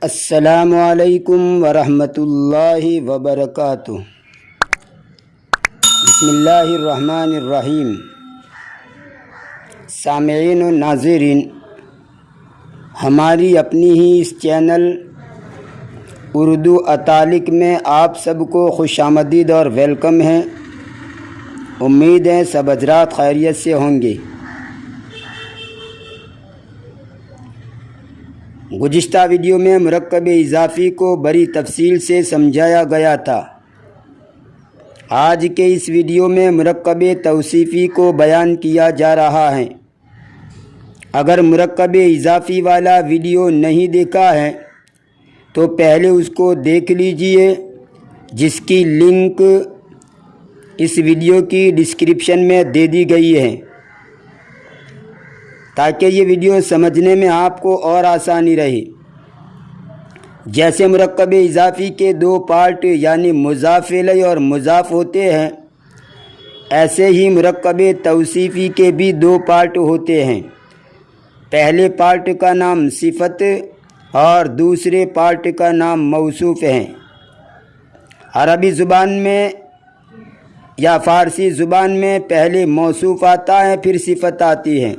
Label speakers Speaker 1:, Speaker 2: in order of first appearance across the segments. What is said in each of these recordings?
Speaker 1: السلام علیکم ورحمۃ اللہ وبرکاتہ۔ بسم اللہ الرحمن الرحیم۔ سامعین و ناظرین، ہماری اپنی ہی اس چینل اردو اطالق میں آپ سب کو خوش آمدید اور ویلکم ہے۔ امید ہے سب حضرات خیریت سے ہوں گے۔ گزشتہ ویڈیو میں مرکب اضافی کو بڑی تفصیل سے سمجھایا گیا تھا۔ آج کے اس ویڈیو میں مرکب توصیفی کو بیان کیا جا رہا ہے۔ اگر مرکب اضافی والا ویڈیو نہیں دیکھا ہے تو پہلے اس کو دیکھ لیجئے، جس کی لنک اس ویڈیو کی ڈسکرپشن میں دے دی گئی ہے، تاکہ یہ ویڈیو سمجھنے میں آپ کو اور آسانی رہے۔ جیسے مرکب اضافی کے دو پارٹ یعنی مضاف الیہ اور مضاف ہوتے ہیں، ایسے ہی مرکب توصیفی کے بھی دو پارٹ ہوتے ہیں۔ پہلے پارٹ کا نام صفت اور دوسرے پارٹ کا نام موصوف ہے۔ عربی زبان میں یا فارسی زبان میں پہلے موصوف آتا ہے، پھر صفت آتی ہے،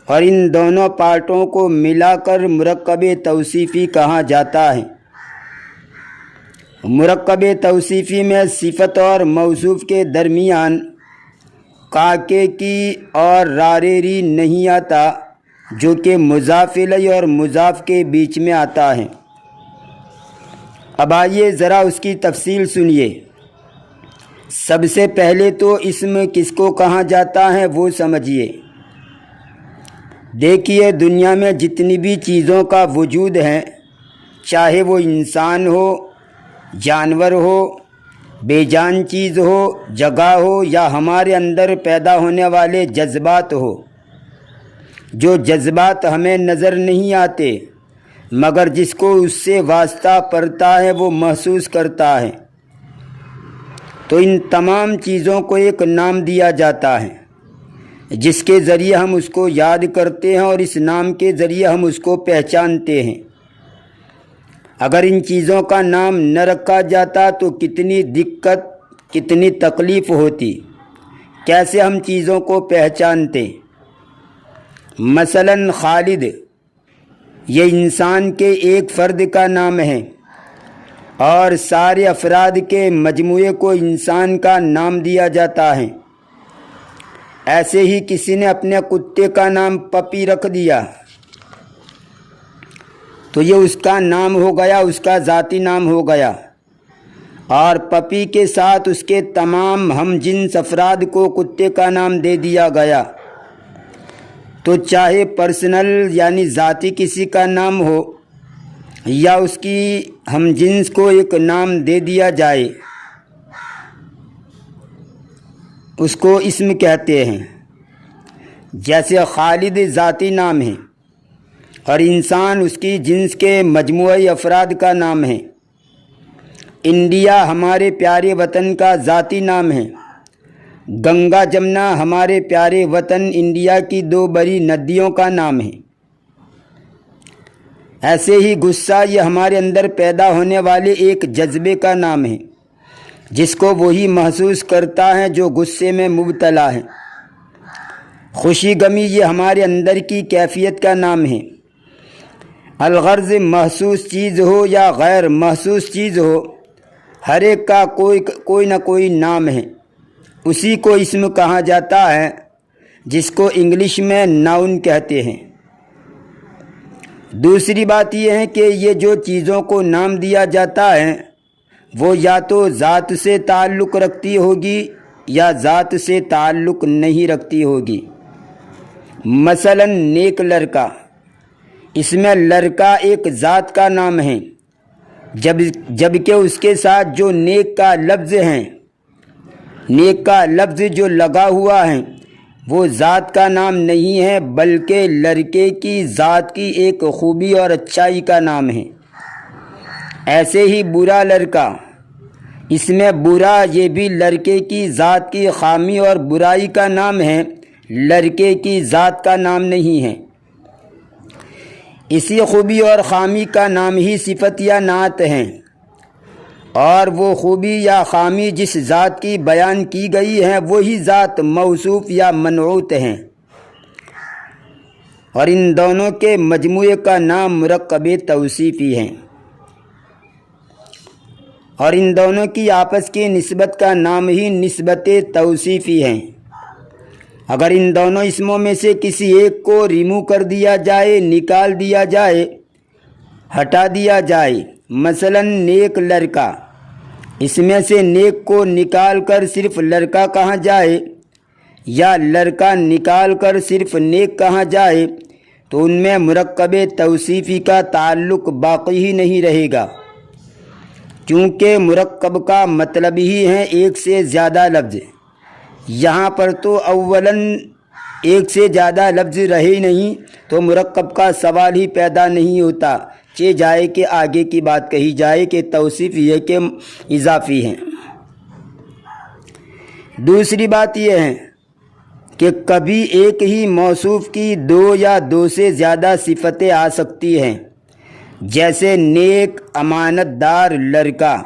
Speaker 1: اور ان دونوں پارٹوں کو ملا کر مرکب توصیفی کہا جاتا ہے۔ مرکب توصیفی میں صفت اور موصوف کے درمیان قاقے کی اور راریری نہیں آتا، جو کہ مضاف الیہ اور مضاف کے بیچ میں آتا ہے۔ اب آئیے ذرا اس کی تفصیل سنیے۔ سب سے پہلے تو اسم کس کو کہا جاتا ہے وہ سمجھیے۔ دیکھیے، دنیا میں جتنی بھی چیزوں کا وجود ہے، چاہے وہ انسان ہو، جانور ہو، بے جان چیز ہو، جگہ ہو، یا ہمارے اندر پیدا ہونے والے جذبات ہو، جو جذبات ہمیں نظر نہیں آتے مگر جس کو اس سے واسطہ پڑتا ہے وہ محسوس کرتا ہے، تو ان تمام چیزوں کو ایک نام دیا جاتا ہے، جس کے ذریعے ہم اس کو یاد کرتے ہیں اور اس نام کے ذریعے ہم اس کو پہچانتے ہیں۔ اگر ان چیزوں کا نام نہ رکھا جاتا تو کتنی دقت، کتنی تکلیف ہوتی، کیسے ہم چیزوں کو پہچانتے۔ مثلا خالد، یہ انسان کے ایک فرد کا نام ہے، اور سارے افراد کے مجموعے کو انسان کا نام دیا جاتا ہے۔ ایسے ہی کسی نے اپنے کتے کا نام پپی رکھ دیا تو یہ اس کا نام ہو گیا، اس کا ذاتی نام ہو گیا، اور پپی کے ساتھ اس کے تمام ہم جنس افراد کو کتے کا نام دے دیا گیا۔ تو چاہے پرسنل یعنی ذاتی کسی کا نام ہو یا اس کی ہم جنس کو ایک نام دے دیا جائے، اس کو اسم کہتے ہیں۔ جیسے خالد ذاتی نام ہے اور انسان اس کی جنس کے مجموعی افراد کا نام ہے۔ انڈیا ہمارے پیارے وطن کا ذاتی نام ہے۔ گنگا جمنا ہمارے پیارے وطن انڈیا کی دو بڑی ندیوں کا نام ہے۔ ایسے ہی غصہ یہ ہمارے اندر پیدا ہونے والے ایک جذبے کا نام ہے، جس کو وہی محسوس کرتا ہے جو غصے میں مبتلا ہے۔ خوشی غمی یہ ہمارے اندر کی کیفیت کا نام ہے۔ الغرض محسوس چیز ہو یا غیر محسوس چیز ہو، ہر ایک کا کوئی نہ کوئی نام ہے، اسی کو اسم کہا جاتا ہے، جس کو انگلش میں ناؤن کہتے ہیں۔ دوسری بات یہ ہے کہ یہ جو چیزوں کو نام دیا جاتا ہے وہ یا تو ذات سے تعلق رکھتی ہوگی یا ذات سے تعلق نہیں رکھتی ہوگی۔ مثلا نیک لڑکا، اس میں لڑکا ایک ذات کا نام ہے، جبکہ اس کے ساتھ جو نیک کا لفظ ہے، نیک کا لفظ جو لگا ہوا ہے وہ ذات کا نام نہیں ہے، بلکہ لڑکے کی ذات کی ایک خوبی اور اچھائی کا نام ہے۔ ایسے ہی برا لڑکا، اس میں برا یہ بھی لڑکے کی ذات کی خامی اور برائی کا نام ہے، لڑکے کی ذات کا نام نہیں ہے۔ اسی خوبی اور خامی کا نام ہی صفت یا نعت ہیں، اور وہ خوبی یا خامی جس ذات کی بیان کی گئی ہیں وہی ذات موصوف یا منعوت ہیں، اور ان دونوں کے مجموعے کا نام مرکب توصیفی ہے، اور ان دونوں کی آپس کی نسبت کا نام ہی نسبت توصیفی ہے۔ اگر ان دونوں اسموں میں سے کسی ایک کو ریمو کر دیا جائے، نکال دیا جائے، ہٹا دیا جائے، مثلا نیک لڑکا، اس میں سے نیک کو نکال کر صرف لڑکا کہا جائے یا لڑکا نکال کر صرف نیک کہا جائے تو ان میں مرکب توصیفی کا تعلق باقی ہی نہیں رہے گا، کیونکہ مرکب کا مطلب ہی ہے ایک سے زیادہ لفظ۔ یہاں پر تو اولاً ایک سے زیادہ لفظ رہے نہیں تو مرکب کا سوال ہی پیدا نہیں ہوتا، چہ جائے کہ آگے کی بات کہی جائے کہ توصیف یہ کہ اضافی ہیں۔ دوسری بات یہ ہے کہ کبھی ایک ہی موصوف کی دو یا دو سے زیادہ صفتیں آ سکتی ہیں، جیسے نیک، امانت دار، لڑکا،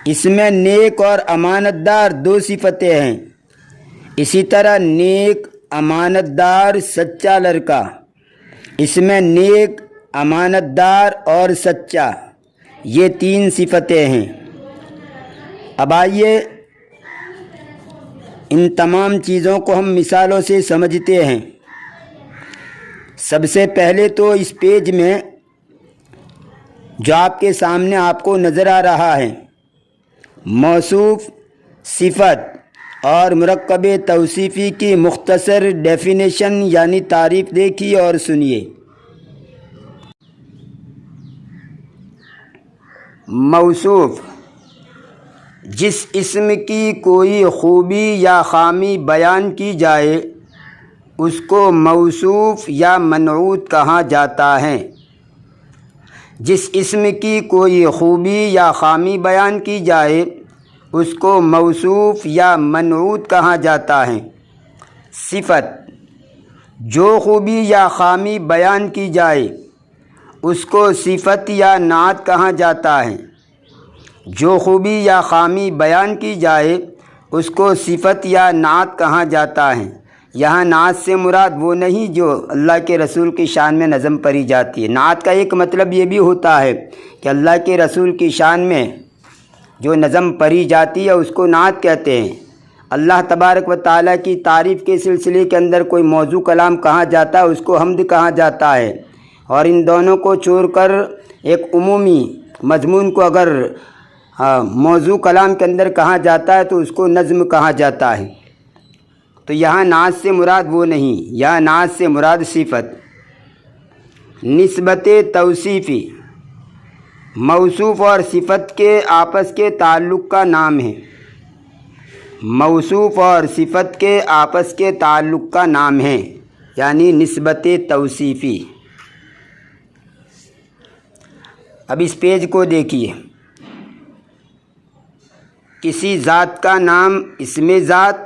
Speaker 1: اس میں نیک اور امانت دار دو صفتیں ہیں۔ اسی طرح نیک، امانت دار، سچا لڑکا، اس میں نیک، امانت دار اور سچا، یہ تین صفتیں ہیں۔ اب آئیے ان تمام چیزوں کو ہم مثالوں سے سمجھتے ہیں۔ سب سے پہلے تو اس پیج میں جو آپ کے سامنے آپ کو نظر آ رہا ہے، موصوف، صفت اور مرکب توصیفی کی مختصر ڈیفینیشن یعنی تعریف دیکھیے اور سنیے۔ موصوف، جس اسم کی کوئی خوبی یا خامی بیان کی جائے اس کو موصوف یا منعوت کہا جاتا ہے۔ جس اسم کی کوئی خوبی یا خامی بیان کی جائے اس کو موصوف یا منعوت کہا جاتا ہے۔ صفت، جو خوبی یا خامی بیان کی جائے اس کو صفت یا نعت کہا جاتا ہے۔ جو خوبی یا خامی بیان کی جائے اس کو صفت یا نعت کہا جاتا ہے۔ یہاں نعت سے مراد وہ نہیں جو اللہ کے رسول کی شان میں نظم پڑھی جاتی ہے۔ نعت کا ایک مطلب یہ بھی ہوتا ہے کہ اللہ کے رسول کی شان میں جو نظم پڑھی جاتی ہے اس کو نعت کہتے ہیں۔ اللہ تبارک و تعالیٰ کی تعریف کے سلسلے کے اندر کوئی موضوع کلام کہا جاتا ہے اس کو حمد کہا جاتا ہے، اور ان دونوں کو چھوڑ کر ایک عمومی مضمون کو اگر موضوع کلام کے اندر کہا جاتا ہے تو اس کو نظم کہا جاتا ہے۔ تو یہاں نعت سے مراد وہ نہیں، یہاں نعت سے مراد صفت۔ نسبت توصیفی، موصوف اور صفت کے آپس کے تعلق کا نام ہے۔ موصوف اور صفت کے آپس کے تعلق کا نام ہے، یعنی نسبت توصیفی۔ اب اس پیج کو دیکھیے۔ کسی ذات کا نام اسم ذات،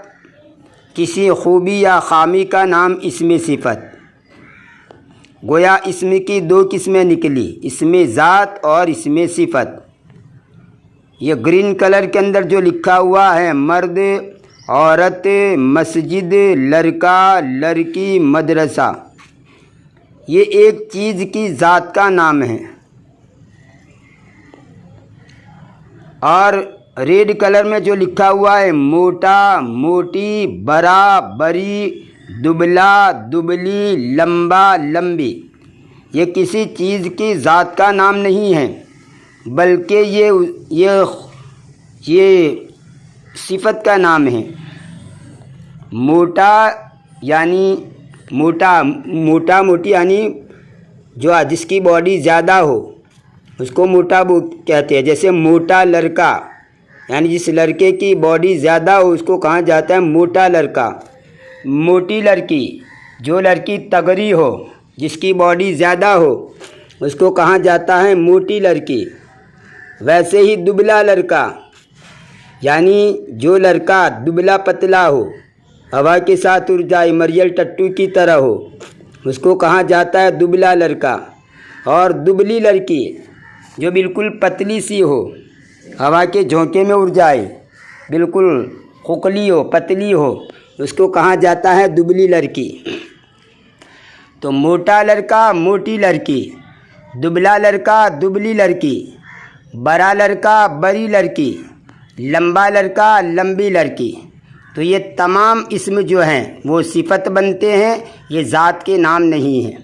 Speaker 1: کسی خوبی یا خامی کا نام اسم صفت۔ گویا اسم کی دو قسمیں نکلی، اسم ذات اور اسم صفت۔ یہ گرین کلر کے اندر جو لکھا ہوا ہے مرد، عورت، مسجد، لڑکا، لڑکی، مدرسہ، یہ ایک چیز کی ذات کا نام ہے۔ اور ریڈ کلر میں جو لکھا ہوا ہے موٹا، موٹی، بڑا، بڑی، دبلا، دبلی، لمبا، لمبی، یہ کسی چیز کی ذات کا نام نہیں ہے، بلکہ یہ صفت کا نام ہے۔ موٹا یعنی موٹا موٹی یعنی جس کی باڈی زیادہ ہو اس کو موٹا کہتے ہیں۔ جیسے موٹا لڑکا یعنی جس لڑکے کی باڈی زیادہ ہو اس کو کہا جاتا ہے موٹا لڑکا۔ موٹی لڑکی، جو لڑکی تگڑی ہو جس کی باڈی زیادہ ہو اس کو کہا جاتا ہے موٹی لڑکی۔ ویسے ہی دبلا لڑکا یعنی جو لڑکا دبلا پتلا ہو، ہوا کے ساتھ اڑ جائے، مریل ٹٹو کی طرح ہو، اس کو کہا جاتا ہے دبلا لڑکا۔ اور دبلی لڑکی جو بالکل پتلی سی ہو، ہوا کے جھونکے میں اڑ جائے، بالکل کھوکھلی ہو، پتلی ہو، اس کو کہا جاتا ہے دبلی لڑکی۔ تو موٹا لڑکا موٹی لڑکی، دبلا لڑکا دبلی لڑکی، بڑا لڑکا بڑی لڑکی، لمبا لڑکا لمبی لڑکی۔ تو یہ تمام اسم جو ہیں وہ صفت بنتے ہیں، یہ ذات کے نام نہیں ہیں۔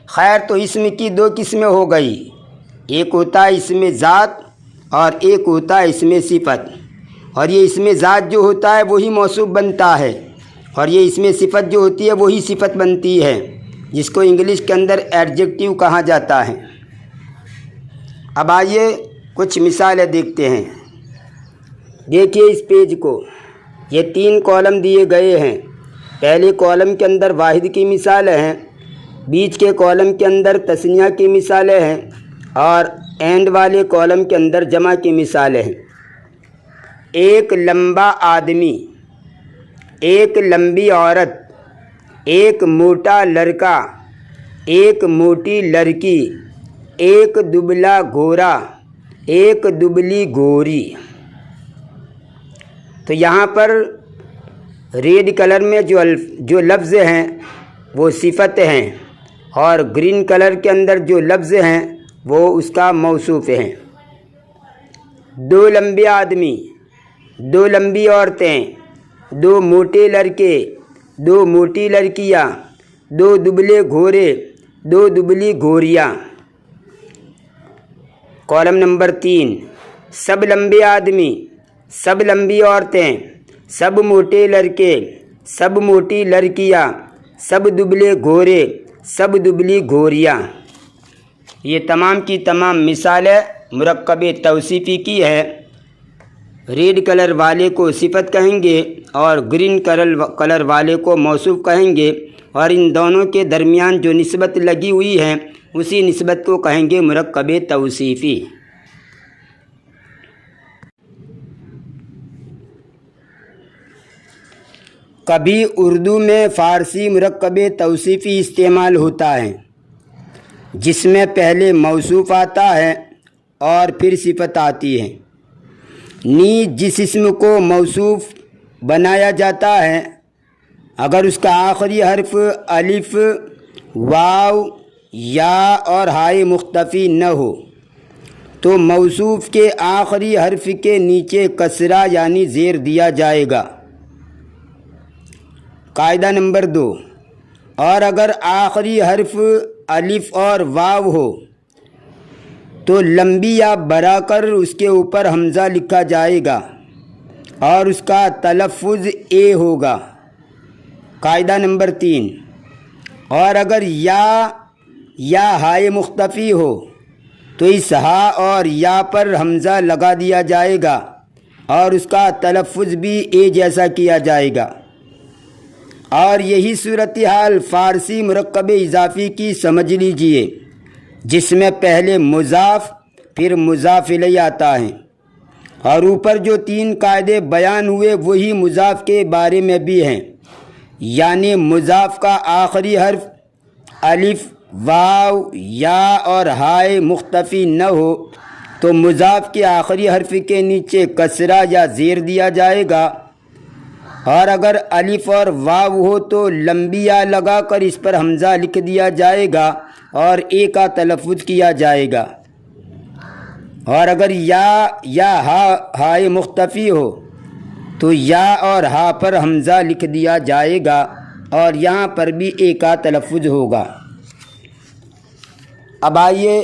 Speaker 1: خیر، تو اسم کی دو قسمیں ہو گئی، ایک ہوتا ہے اسم ذات اور ایک ہوتا ہے اسم صفت۔ اور یہ اسم ذات جو ہوتا ہے وہی موصوف بنتا ہے، اور یہ اسم صفت جو ہوتی ہے وہی صفت بنتی ہے، جس کو انگلش کے اندر ایڈجیکٹیو کہا جاتا ہے۔ اب آئیے کچھ مثالیں دیکھتے ہیں۔ دیکھیے اس پیج کو، یہ 3 کالم دیے گئے ہیں۔ پہلے کالم کے اندر واحد کی مثالیں ہیں، بیچ کے کالم کے اندر تثنیہ کی مثالیں ہیں، اور اینڈ والے کالم کے اندر جمع کی مثالیں ہیں۔ ایک لمبا آدمی، ایک لمبی عورت، ایک موٹا لڑکا، ایک موٹی لڑکی، ایک دبلا گورا، ایک دبلی گوری۔ تو یہاں پر ریڈ کلر میں جو لفظ ہیں وہ صفت ہیں، اور گرین کلر کے اندر جو لفظ ہیں وہ اس کا موصوف ہیں۔ 2 لمبے آدمی، 2 لمبی عورتیں، 2 موٹے لڑکے، 2 موٹی لڑکیاں، 2 دبلے گھوڑے، 2 دبلی گھوڑیاں۔ کالم نمبر 3، سب لمبے آدمی، سب لمبی عورتیں، سب موٹے لڑکے، سب موٹی لڑکیاں، سب دبلے گھوڑے، سب دبلی گھوڑیاں۔ یہ تمام کی تمام مثالیں مرکب توصیفی کی ہے۔ ریڈ کلر والے کو صفت کہیں گے اور گرین کلر والے کو موصوف کہیں گے، اور ان دونوں کے درمیان جو نسبت لگی ہوئی ہے اسی نسبت کو کہیں گے مرکب توصیفی۔ کبھی اردو میں فارسی مرکب توصیفی استعمال ہوتا ہے، جس میں پہلے موصوف آتا ہے اور پھر صفت آتی ہے۔ نیز جس اسم کو موصوف بنایا جاتا ہے، اگر اس کا آخری حرف الف، واو، یا اور ہائے مختفی نہ ہو تو موصوف کے آخری حرف کے نیچے کسرہ یعنی زیر دیا جائے گا۔ قاعدہ نمبر 2، اور اگر آخری حرف الف اور واو ہو تو لمبی یا بڑھا کر اس کے اوپر حمزہ لکھا جائے گا اور اس کا تلفظ اے ہوگا۔ قاعدہ نمبر 3، اور اگر یا ہائے مختفی ہو تو اس ہا اور یا پر حمزہ لگا دیا جائے گا اور اس کا تلفظ بھی اے جیسا کیا جائے گا۔ اور یہی صورتحال فارسی مرکب اضافی کی سمجھ لیجئے، جس میں پہلے مضاف پھر مضاف الیہ آتا ہے، اور اوپر جو 3 قاعدے بیان ہوئے وہی مضاف کے بارے میں بھی ہیں، یعنی مضاف کا آخری حرف الف، واو، یا اور ہائے مختفی نہ ہو تو مضاف کے آخری حرف کے نیچے کسرہ یا زیر دیا جائے گا، اور اگر الف اور واو ہو تو لمبی یا لگا کر اس پر حمزہ لکھ دیا جائے گا اور اے کا تلفظ کیا جائے گا، اور اگر یا ہائے مختفی ہو تو یا اور ہا پر حمزہ لکھ دیا جائے گا اور یہاں پر بھی اے کا تلفظ ہوگا۔ اب آئیے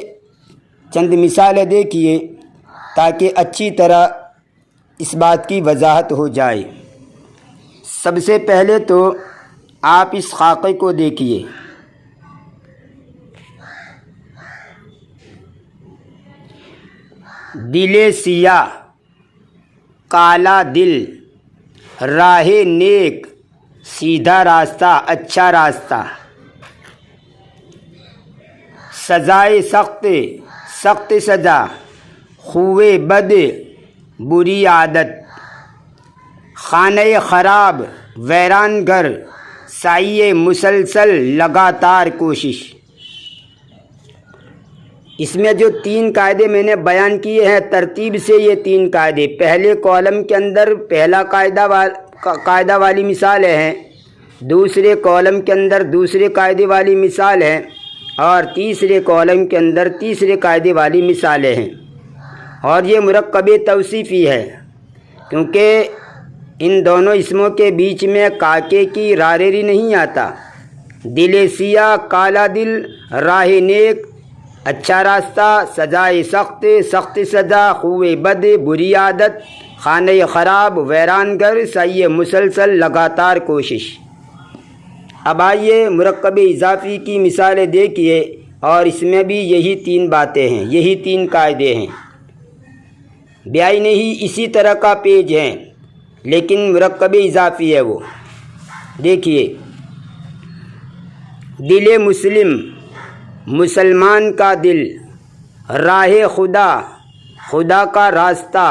Speaker 1: چند مثالیں دیکھیے تاکہ اچھی طرح اس بات کی وضاحت ہو جائے۔ سب سے پہلے تو آپ اس خاکے کو دیکھیے، دل سیاہ، کالا دل، راہ نیک، سیدھا راستہ، اچھا راستہ، سزائے سخت، سخت سزا، خوئے بد، بری عادت، خانہ خراب، ویران گھر، سعی مسلسل، لگاتار کوشش۔ اس میں جو 3 قاعدے میں نے بیان کیے ہیں ترتیب سے، یہ 3 قاعدے پہلے کالم کے اندر پہلا قاعدہ والی مثالیں ہیں، دوسرے کالم کے اندر دوسرے قاعدے والی مثال ہیں، اور تیسرے کالم کے اندر تیسرے قاعدے والی مثالیں ہیں۔ اور یہ مرکب توصیفی ہے کیونکہ ان دونوں اسموں کے بیچ میں کاکے کی راریری نہیں آتا۔ دل سیاہ کالا دل، راہ نیک اچھا راستہ، سزائے سخت سخت سزا، خوئے بد بری عادت، خانہ خراب ویران گھر، سعی مسلسل لگاتار کوشش۔ اب آئیے مرکب اضافی کی مثالیں دیکھیے، اور اس میں بھی یہی 3 باتیں ہیں، یہی 3 قاعدے ہیں۔ بیائی نہیں اسی طرح کا پیج ہے لیکن مرکب اضافی ہے وہ۔ دیکھیے، دل مسلم مسلمان کا دل، راہ خدا خدا کا راستہ،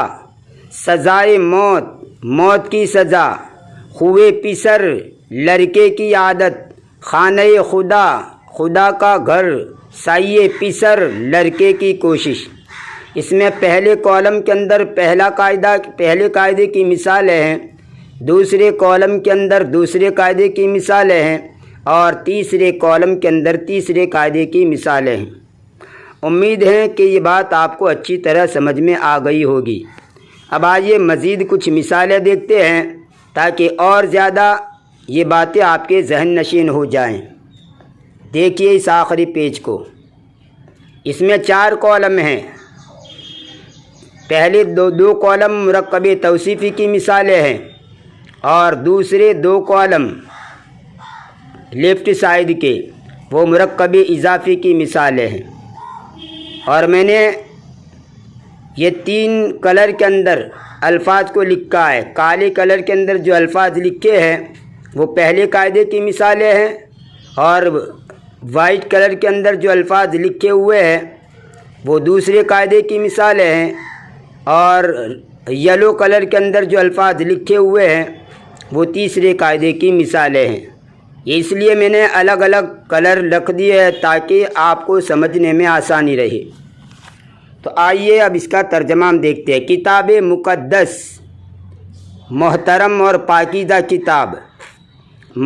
Speaker 1: سزائے موت موت کی سزا، خوئے پسر لڑکے کی عادت، خانہ خدا خدا کا گھر، سعی پسر لڑکے کی کوشش۔ اس میں پہلے کالم کے اندر پہلے قاعدے کی مثالیں ہیں، دوسرے کالم کے اندر دوسرے قاعدے کی مثالیں ہیں، اور تیسرے کالم کے اندر تیسرے قاعدے کی مثالیں ہیں۔ امید ہے کہ یہ بات آپ کو اچھی طرح سمجھ میں آ گئی ہوگی۔ اب آئیے مزید کچھ مثالیں دیکھتے ہیں تاکہ اور زیادہ یہ باتیں آپ کے ذہن نشین ہو جائیں۔ دیکھیے اس آخری پیج کو، اس میں 4 کالم ہیں۔ پہلے دو کالم مرکب توصیفی کی مثالیں ہیں، اور دوسرے 2 کالم لیفٹ سائیڈ کے وہ مرکب اضافی کی مثالیں ہیں۔ اور میں نے یہ 3 کلر کے اندر الفاظ کو لکھا ہے۔ کالے کلر کے اندر جو الفاظ لکھے ہیں وہ پہلے قاعدے کی مثالیں ہیں، اور وائٹ کلر کے اندر جو الفاظ لکھے ہوئے ہیں وہ دوسرے قاعدے کی مثالیں ہیں، اور یلو کلر کے اندر جو الفاظ لکھے ہوئے ہیں وہ تیسرے قاعدے کی مثالیں ہیں۔ یہ اس لیے میں نے الگ الگ کلر لکھ دیے ہیں تاکہ آپ کو سمجھنے میں آسانی رہے۔ تو آئیے اب اس کا ترجمہ ہم دیکھتے ہیں۔ کتاب مقدس، محترم اور پاکیزہ کتاب،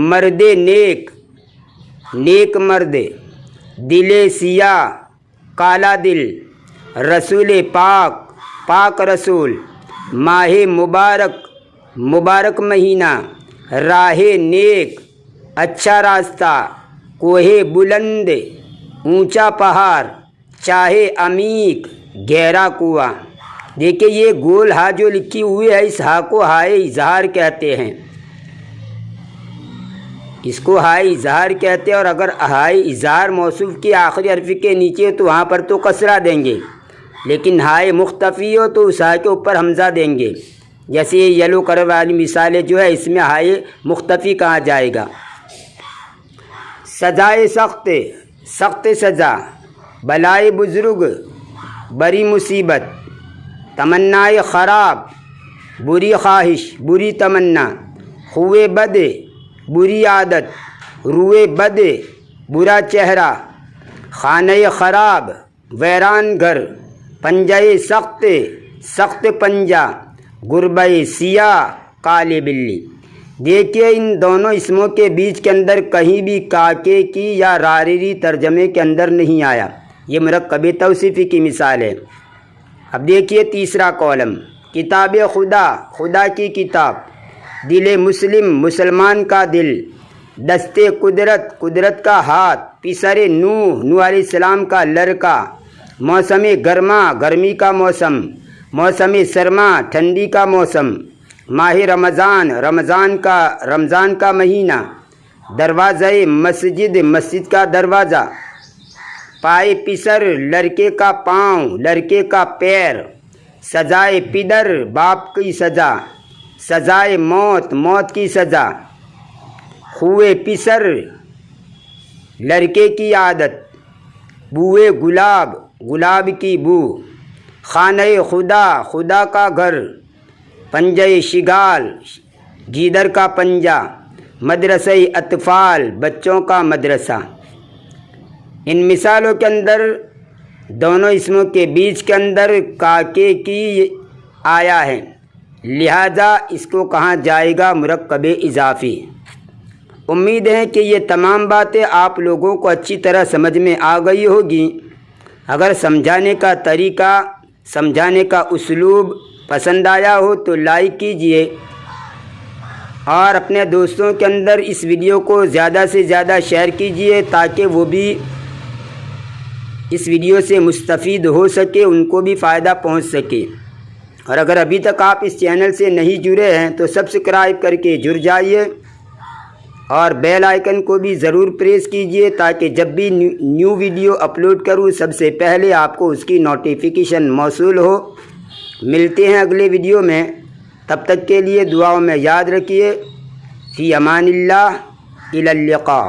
Speaker 1: مرد نیک، نیک مرد، دل سیاہ کالا دل، رسول پاک، پاک رسول، ماہ مبارک، مبارک مہینہ، راہ نیک اچھا راستہ، کوہ بلند اونچا پہاڑ، چاہے عمیق گہرا کنواں۔ دیکھیں یہ گول ہا جو لکھی ہوئی ہے، اس ہا کو ہائے اظہار کہتے ہیں، اس کو ہائے اظہار کہتے ہیں۔ اور اگر ہائے اظہار موصوف کی آخری حرف کے نیچے تو وہاں پر تو کسرہ دیں گے، لیکن ہائے مختفی ہو تو اس ہائے کے اوپر حمزہ دیں گے۔ جیسے یہ یلو کلر والی مثالیں جو ہے اس میں ہائے مختفی کہا جائے گا۔ سزائے سخت، سخت سزا، بلائے بزرگ، بڑی مصیبت، تمنائے خراب، بری خواہش، بری تمنا، خوئے بد، بری عادت، روئے بد، برا چہرہ، خانہ خراب، ویران گھر، پنجہ سخت، سخت پنجہ، گربہ سیاہ، کالے بلی۔ دیکھیے ان دونوں اسموں کے بیچ کے اندر کہیں بھی کاکے کی یا راریری ترجمے کے اندر نہیں آیا۔ یہ مرکب توصیفی کی مثال ہے۔ اب دیکھیے تیسرا کالم، کتاب خدا، خدا کی کتاب، دل مسلم، مسلمان کا دل، دست قدرت، قدرت کا ہاتھ، پسر نوح، نوح علیہ السلام کا لڑکا، موسم گرما، گرمی کا موسم، موسم سرما، ٹھنڈی کا موسم، ماہ رمضان، رمضان کا مہینہ، دروازہ مسجد، مسجد کا دروازہ، پائے پسر، لڑکے کا پاؤں، لڑکے کا پیر، سزائے پدر، باپ کی سزا، سزائے موت، موت کی سزا، خوئے پسر، لڑکے کی عادت، بوئے گلاب، گلاب کی بو، خانہ خدا، خدا کا گھر، پنجہ شگال، گیدڑ کا پنجہ، مدرسہ اطفال، بچوں کا مدرسہ۔ ان مثالوں کے اندر دونوں اسموں کے بیچ کے اندر کاکے کی آیا ہے، لہذا اس کو کہا جائے گا مرکب اضافی۔ امید ہے کہ یہ تمام باتیں آپ لوگوں کو اچھی طرح سمجھ میں آ گئی ہوگی۔ اگر سمجھانے کا طریقہ، سمجھانے کا اسلوب پسند آیا ہو تو لائک کیجئے اور اپنے دوستوں کے اندر اس ویڈیو کو زیادہ سے زیادہ شیئر کیجئے تاکہ وہ بھی اس ویڈیو سے مستفید ہو سکے، ان کو بھی فائدہ پہنچ سکے۔ اور اگر ابھی تک آپ اس چینل سے نہیں جڑے ہیں تو سبسکرائب کر کے جڑ جائیے اور بیل آئیکن کو بھی ضرور پریس کیجئے تاکہ جب بھی نیو ویڈیو اپلوڈ کروں سب سے پہلے آپ کو اس کی نوٹیفیکیشن موصول ہو۔ ملتے ہیں اگلے ویڈیو میں، تب تک کے لیے دعاؤں میں یاد رکھیے۔ فی امان اللہ، الی اللقاء۔